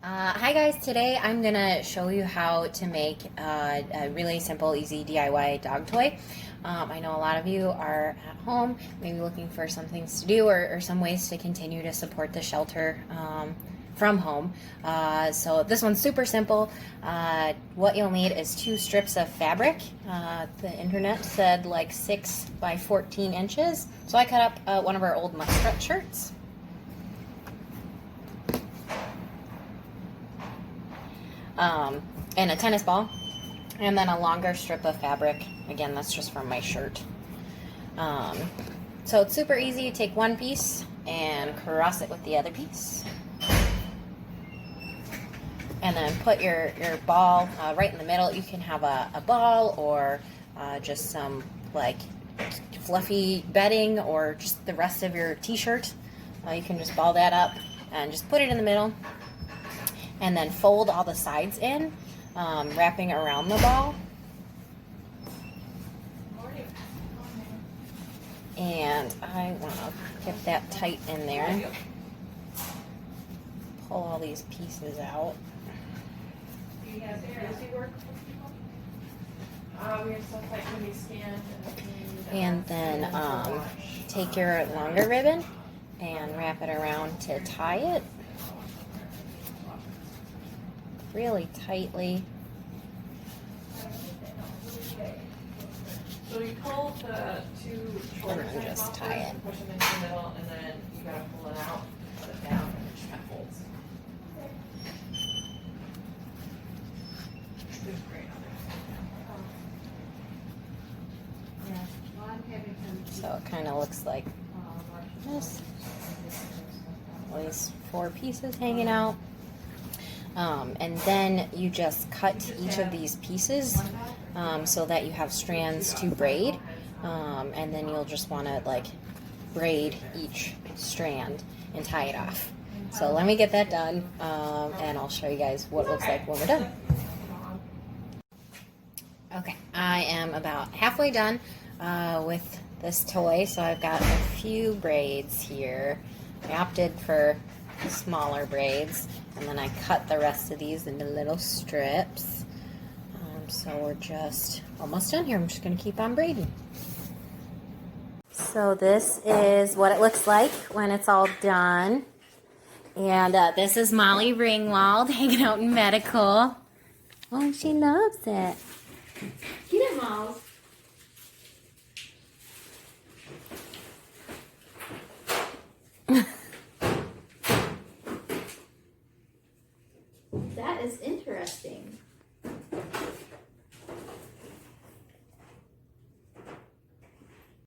Hi guys, today I'm gonna show you how to make a really simple, easy DIY dog toy. I know a lot of you are at home, maybe looking for some things to do or some ways to continue to support the shelter from home. So this one's super simple. What you'll need is 2 strips of fabric. The internet said like 6 by 14 inches. So I cut up one of our old muskrat shirts. And a tennis ball, and then a longer strip of fabric. Again, that's just from my shirt. So it's super easy. You take one piece and cross it with the other piece. And then put your ball right in the middle. You can have a ball or just some like fluffy bedding or just the rest of your t-shirt. You can just ball that up and just put it in the middle. And then fold all the sides in, wrapping around the ball. And I want to get that tight in there. Pull all these pieces out. And then take your longer ribbon and wrap it around to tie it really tightly. So you pull the two short And then just tie it. push them into the middle, and then you gotta pull it out, put it down, and it just kind of folds. It's great on there. So it kind of looks like this. At least 4 pieces hanging out. And then you just cut each of these pieces so that you have strands to braid. And then you'll just want to like braid each strand and tie it off. So let me get that done and I'll show you guys what it looks like when we're done. Okay, I am about halfway done with this toy. So I've got a few braids here. I opted for smaller braids, and then I cut the rest of these into little strips. So we're just almost done here. I'm just going to keep on braiding. So this is what it looks like when it's all done. And this is Molly Ringwald hanging out in medical. Oh, she loves it. Get it, Miles. That is interesting.